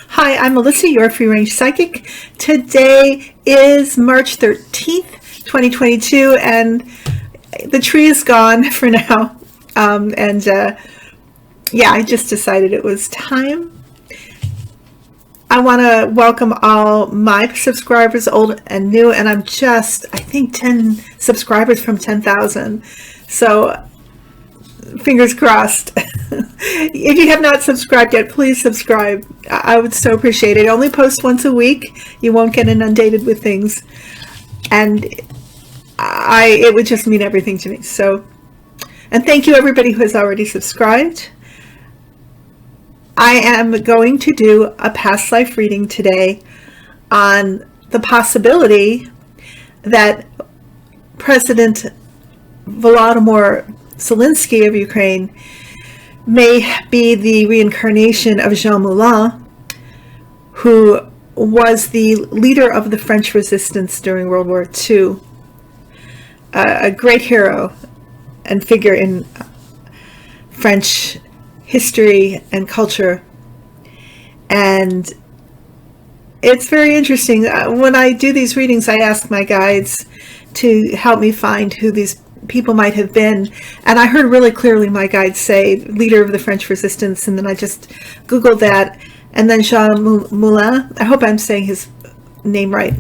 Hi, I'm Melissa, your free range psychic. Today is March 13th, 2022, and the tree is gone for now. Yeah, I just decided it was time. I want to welcome all my subscribers, old and new, and I'm just, I think, 10 subscribers from 10,000. So, fingers crossed. If you have not subscribed yet, please subscribe. I would so appreciate it. I only post once a week. You won't get inundated with things. And it would just mean everything to me. So, and thank you everybody who has already subscribed. I am going to do a past life reading today on the possibility that President Volodymyr Zelensky of Ukraine may be the reincarnation of Jean Moulin, who was the leader of the French resistance during World War II. A great hero and figure in French history and culture. And it's very interesting. When I do these readings, I ask my guides to help me find who these people might have been, and I heard really clearly my guide say leader of the French resistance, and then I just googled that, and then Jean Moulin, I hope I'm saying his name right.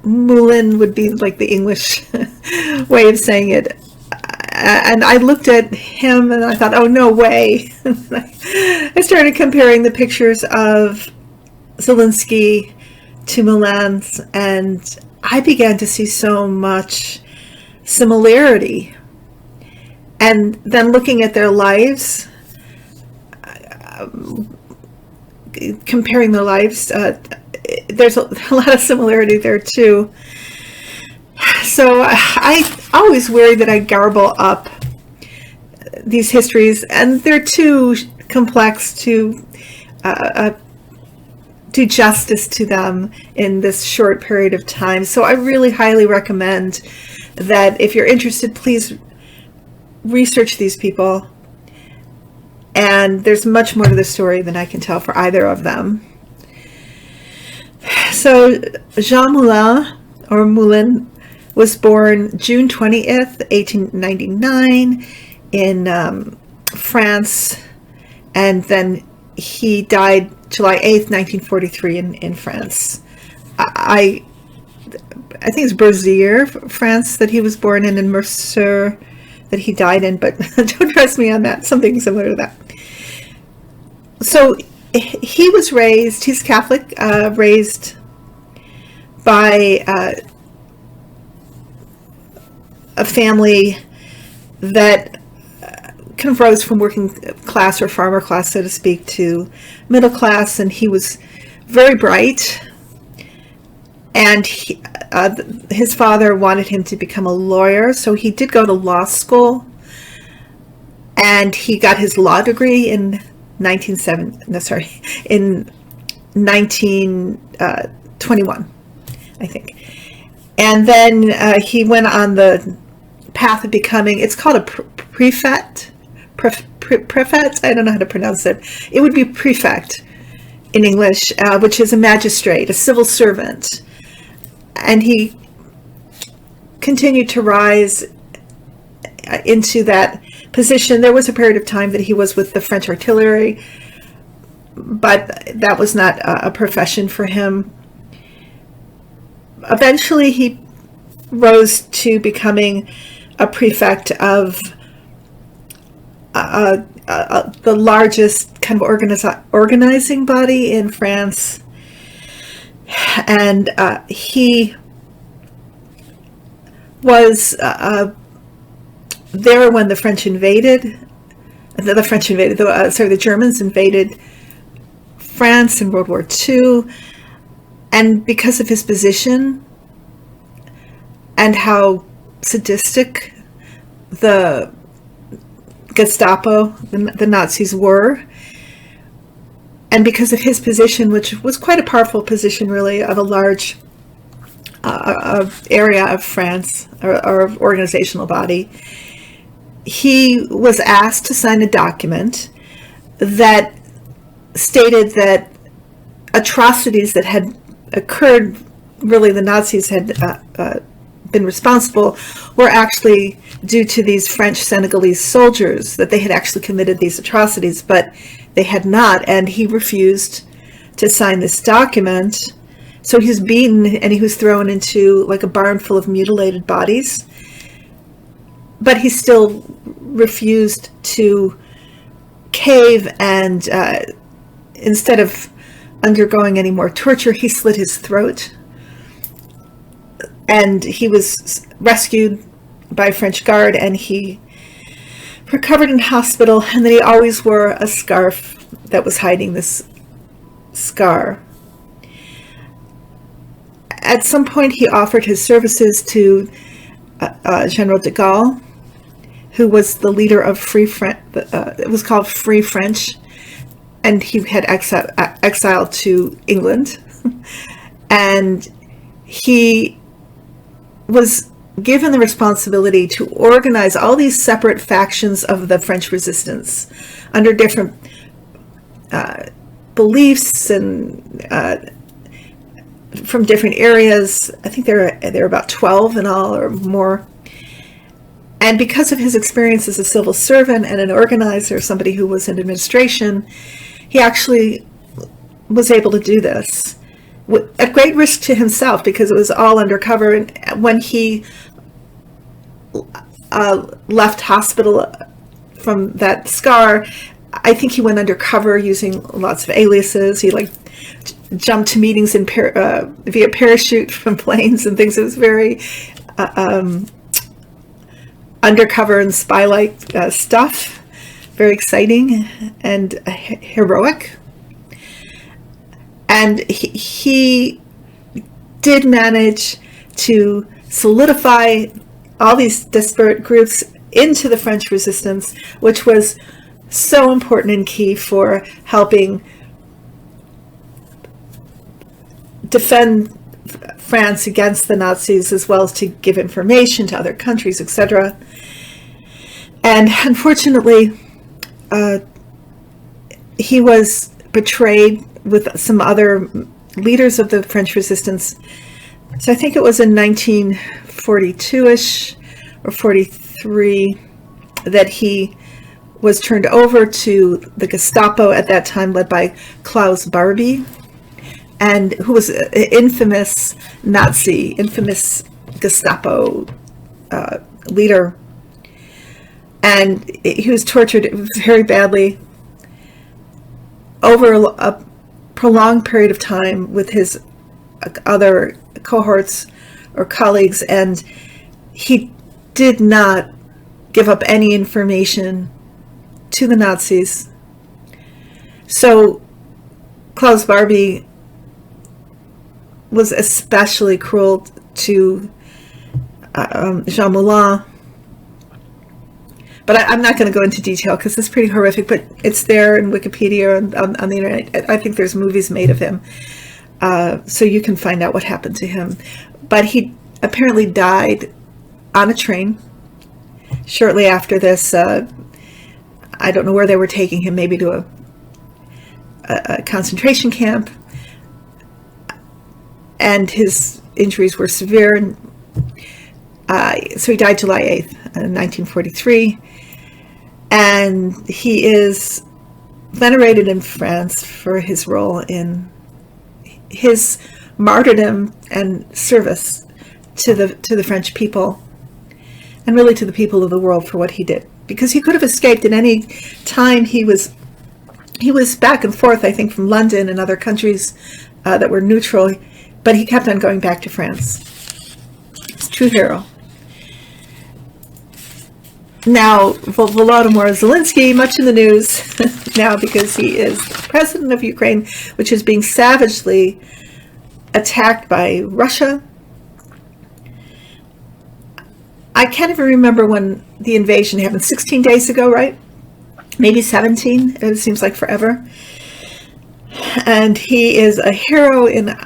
Moulin would be like the English way of saying it, and I looked at him and I thought, oh, no way. I started comparing the pictures of Zelensky to Moulin's, and I began to see so much similarity. And then looking at their lives, comparing their lives, there's a lot of similarity there too. So I always worry that I garble up these histories, and they're too complex to do justice to them in this short period of time. So I really highly recommend that if you're interested, please research these people. And there's much more to the story than I can tell for either of them. So Jean Moulin, or Moulin, was born June 20th, 1899 in France, and then he died July 8th, 1943 in France. I think it's Beziers, France, that he was born in, and Mercer that he died in, but don't trust me on that, something similar to that. So he was raised, he's Catholic, raised by a family that kind of rose from working class or farmer class, so to speak, to middle class, and he was very bright. And his father wanted him to become a lawyer, so he did go to law school, and he got his law degree in 1921, I think. And then he went on the path of becoming, it's called a prefect. Prefect, I don't know how to pronounce it. It would be prefect in English, which is a magistrate, a civil servant. And he continued to rise into that position. There was a period of time that he was with the French artillery, but that was not a profession for him. Eventually, he rose to becoming a prefect of the largest kind of organizing body in France. And he was there when the Germans invaded France in World War II. And because of his position and how sadistic the Gestapo, the Nazis were, and because of his position, which was quite a powerful position, really, of a large area of France, or organizational body, he was asked to sign a document that stated that atrocities that had occurred, really the Nazis had been responsible, were actually due to these French Senegalese soldiers, that they had actually committed these atrocities, but they had not, and he refused to sign this document. So he was beaten, and he was thrown into like a barn full of mutilated bodies. But he still refused to cave, and instead of undergoing any more torture, he slit his throat. And he was rescued by a French guard, and he recovered in hospital, and then he always wore a scarf that was hiding this scar. At some point, he offered his services to General de Gaulle, who was the leader of Free French. It was called Free French, and he had exiled to England. And he was given the responsibility to organize all these separate factions of the French resistance under different beliefs and from different areas. I think there are about 12 in all, or more. And because of his experience as a civil servant and an organizer, somebody who was in administration, he actually was able to do this at great risk to himself, because it was all undercover. And when he left hospital from that scar, I think he went undercover using lots of aliases. He jumped to meetings in via parachute from planes and things. It was very undercover and spy-like stuff. Very exciting and heroic. And he did manage to solidify all these disparate groups into the French resistance, which was so important and key for helping defend France against the Nazis, as well as to give information to other countries, etc. And unfortunately, he was betrayed with some other leaders of the French resistance. So I think it was in 1942-ish or 43 that he was turned over to the Gestapo at that time, led by Klaus Barbie, and who was an infamous Gestapo leader. And he was tortured very badly over a prolonged period of time with his other cohorts or colleagues, and he did not give up any information to the Nazis. So Klaus Barbie was especially cruel to Jean Moulin. But I'm not going to go into detail because it's pretty horrific, but it's there in Wikipedia and on the internet. I think there's movies made of him. So you can find out what happened to him. But he apparently died on a train shortly after this. I don't know where they were taking him, maybe to a concentration camp. And his injuries were severe. So he died July 8th, 1943. And he is venerated in France for his role in his martyrdom and service to the French people, and really to the people of the world for what he did. Because he could have escaped at any time. He was back and forth, I think, from London and other countries that were neutral, but he kept on going back to France. He's a true hero. Now, Volodymyr Zelensky, much in the news now because he is the president of Ukraine, which is being savagely attacked by Russia. I can't even remember when the invasion happened. 16 days ago, right? Maybe 17. It seems like forever. And he is a hero in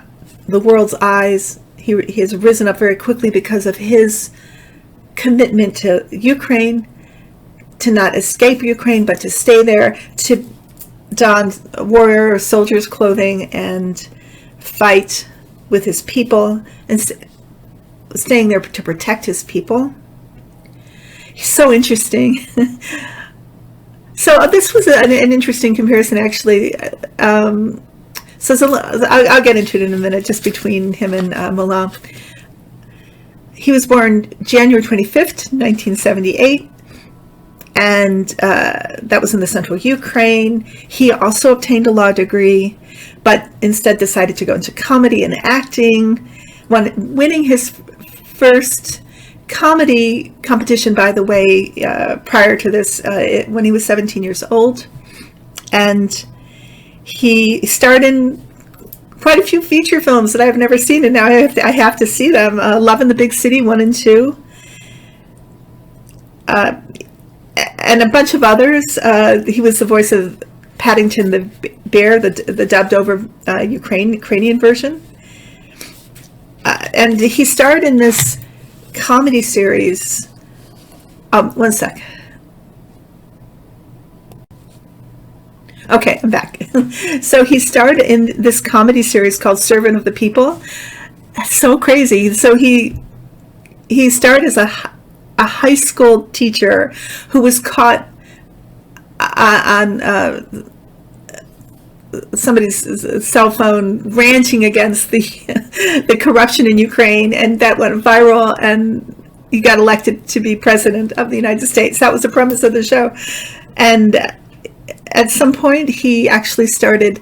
the world's eyes. He has risen up very quickly because of his commitment to Ukraine, to not escape Ukraine, but to stay there, to don warrior or soldier's clothing and fight with his people, and staying there to protect his people. He's so interesting. So this was an interesting comparison, actually. I'll get into it in a minute, just between him and Moulin. He was born January 25th, 1978, and that was in the central Ukraine. He also obtained a law degree, but instead decided to go into comedy and acting, winning his first comedy competition, by the way, prior to this, when he was 17 years old. And he starred in quite a few feature films that I've never seen, and now I have to see them. Love in the Big City 1 and 2, and a bunch of others. He was the voice of Paddington the Bear, the dubbed over Ukrainian version, and he starred in this comedy series. One sec. Okay, I'm back. So he starred in this comedy series called Servant of the People. That's so crazy. So he starred as a high school teacher who was caught on somebody's cell phone ranting against the corruption in Ukraine, and that went viral, and he got elected to be president of the United States. That was the premise of the show. And at some point, he actually started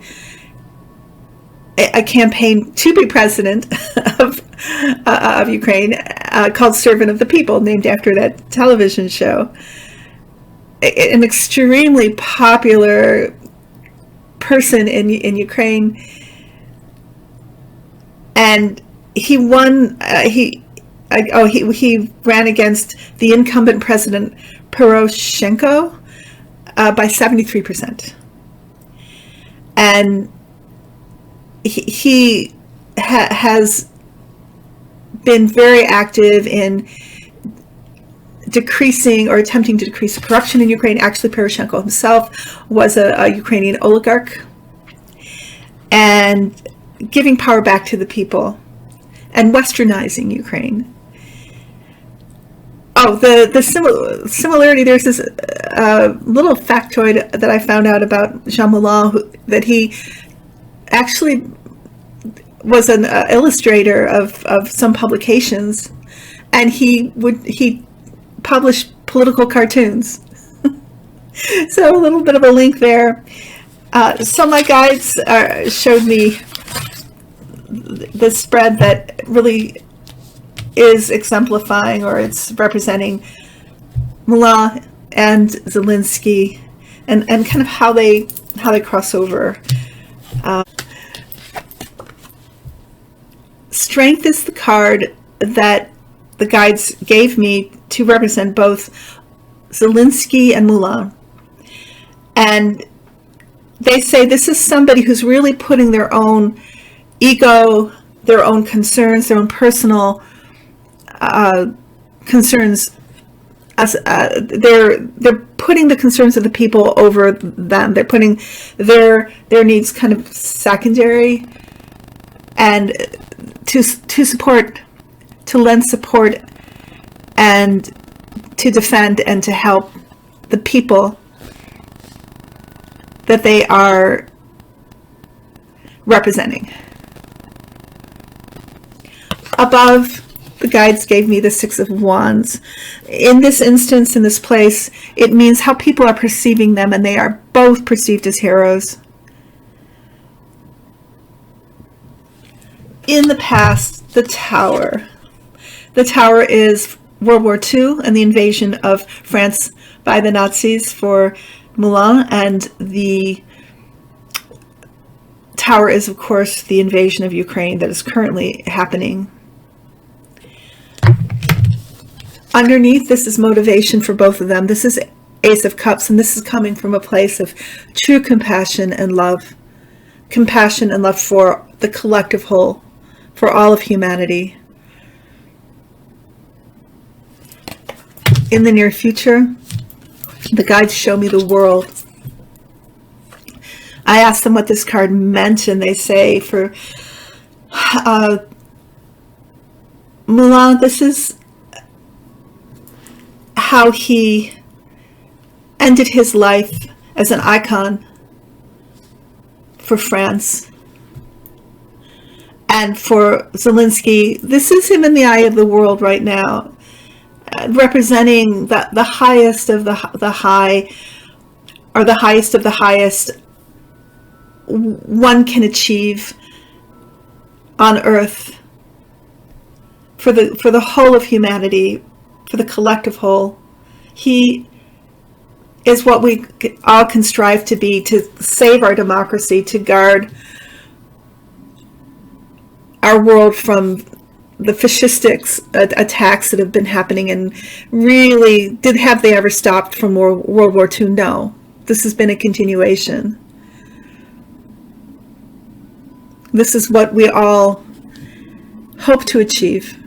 a campaign to be president of Ukraine, called Servant of the People, named after that television show. An extremely popular person in Ukraine, and he won. He ran against the incumbent president Poroshenko by 73%, and he has been very active in decreasing or attempting to decrease corruption in Ukraine. Actually, Poroshenko himself was a Ukrainian oligarch, and giving power back to the people and westernizing Ukraine. Oh, the similarity, there's this little factoid that I found out about Jean Moulin, that he actually was an illustrator of some publications, and he published political cartoons. So a little bit of a link there. So my guides showed me the spread that really is exemplifying, or it's representing Moulin and Zelensky, and kind of how they Strength is the card that the guides gave me to represent both Zelensky and Moulin. And they say this is somebody who's really putting their own ego, their own concerns, their own personal concerns. They're putting the concerns of the people over them. They're putting their needs kind of secondary, and to support, to lend support, and to defend and to help the people that they are representing. Above, the guides gave me the Six of Wands. In this instance, in this place, it means how people are perceiving them, and they are both perceived as heroes. In the past, the Tower. The Tower is World War II and the invasion of France by the Nazis for Moulin, and the Tower is, of course, the invasion of Ukraine that is currently happening. Underneath, this is motivation for both of them. This is Ace of Cups, and this is coming from a place of true compassion and love. Compassion and love for the collective whole, for all of humanity. In the near future, the guides show me the world. I asked them what this card meant, and they say for Moulin, this is how he ended his life as an icon for France. And for Zelensky, this is him in the eye of the world right now, representing the highest of the high, or the highest of the highest one can achieve on earth for the whole of humanity, for the collective whole. He is what we all can strive to be, to save our democracy, to guard our world from the fascistic attacks that have been happening. And really, have they ever stopped from World War II? No. This has been a continuation. This is what we all hope to achieve.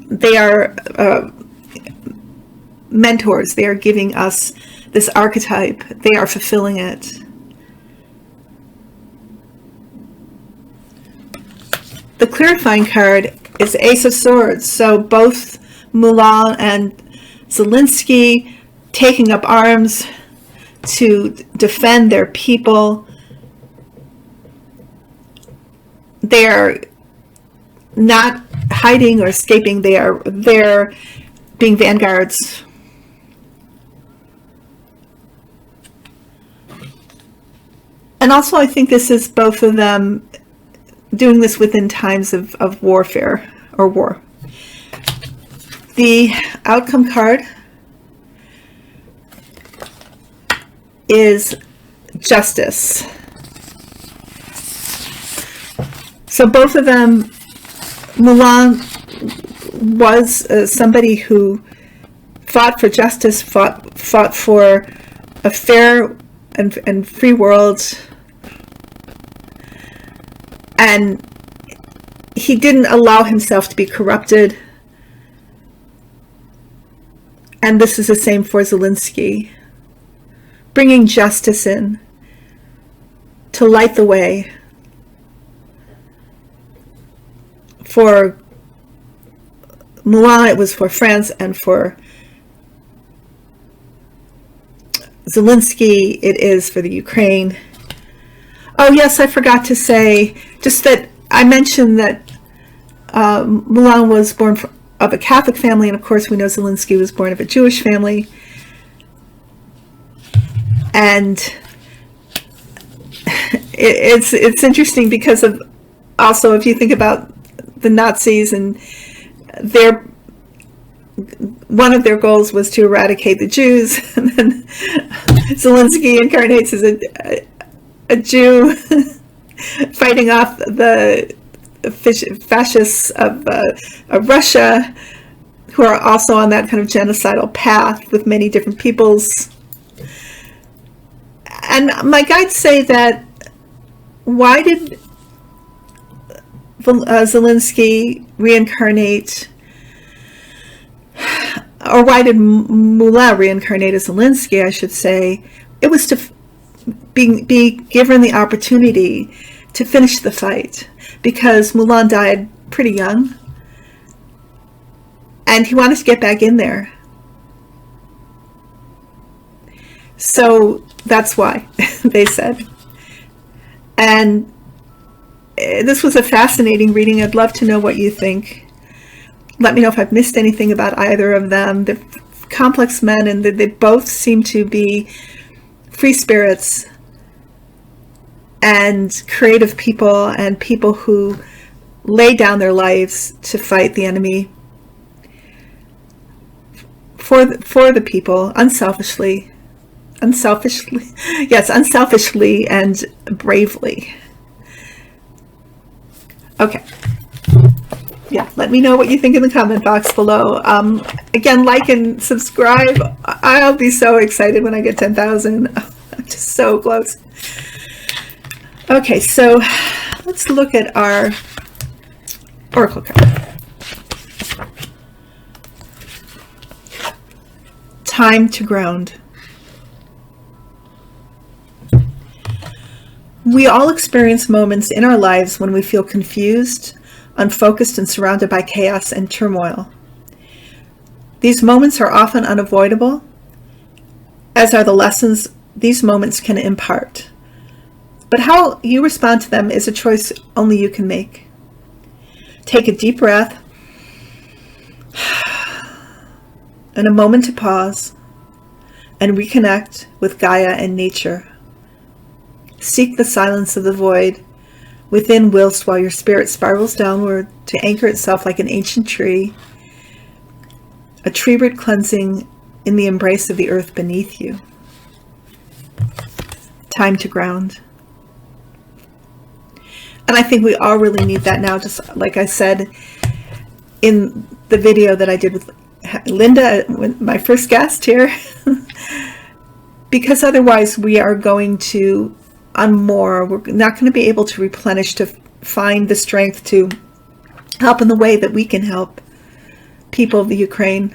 They are mentors. They are giving us this archetype. They are fulfilling it. The clarifying card is Ace of Swords. So both Moulin and Zelensky taking up arms to defend their people. They are not hiding or escaping. They're being vanguards. And also, I think this is both of them doing this within times of warfare or war. The outcome card is Justice. So both of them, Moulin was somebody who fought for justice, fought for a fair and free world. And he didn't allow himself to be corrupted. And this is the same for Zelensky. Bringing justice in to light the way. For Moulin, it was for France, and for Zelensky, it is for the Ukraine. Oh yes, I forgot to say, just that I mentioned that Moulin was born of a Catholic family, and of course we know Zelensky was born of a Jewish family. And it's interesting because of, also, if you think about the Nazis, and one of their goals was to eradicate the Jews, and then Zelensky incarnates as a Jew fighting off the fascists of Russia, who are also on that kind of genocidal path with many different peoples. And my guides say that, why did Zelensky reincarnate, or why did Moulin reincarnate as Zelensky, I should say? It was to be given the opportunity to finish the fight, because Moulin died pretty young, and he wanted to get back in there. So that's why, they said. And this was a fascinating reading. I'd love to know what you think. Let me know if I've missed anything about either of them. They're complex men, and they both seem to be free spirits and creative people, and people who lay down their lives to fight the enemy for the people, unselfishly, yes, unselfishly and bravely. Okay. Yeah, let me know what you think in the comment box below. Again, like and subscribe. I'll be so excited when I get 10,000. I'm just so close. Okay, so let's look at our oracle card. Time to ground. We all experience moments in our lives when we feel confused, unfocused, and surrounded by chaos and turmoil. These moments are often unavoidable, as are the lessons these moments can impart. But how you respond to them is a choice only you can make. Take a deep breath and a moment to pause and reconnect with Gaia and nature. Seek the silence of the void within whilst while your spirit spirals downward to anchor itself like an ancient tree, a tree root cleansing in the embrace of the earth beneath you. Time to ground. And I think we all really need that now, just like I said in the video that I did with Linda, my first guest here, because otherwise we are going to unmoor. We're not going to be able to replenish, to find the strength to help in the way that we can help people of the Ukraine,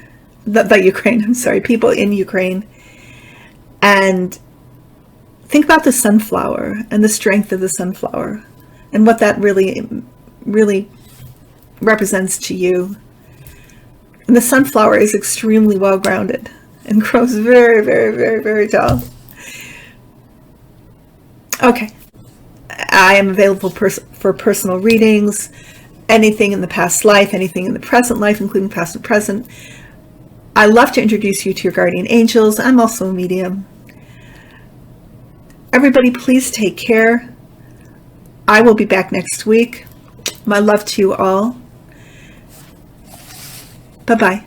people in Ukraine. And think about the sunflower and the strength of the sunflower and what that really represents to you. And the sunflower is extremely well grounded and grows very, very, very, very tall. Okay, I am available for personal readings, anything in the past life, anything in the present life, including past and present. I love to introduce you to your guardian angels. I'm also a medium. Everybody, please take care. I will be back next week. My love to you all. Bye-bye.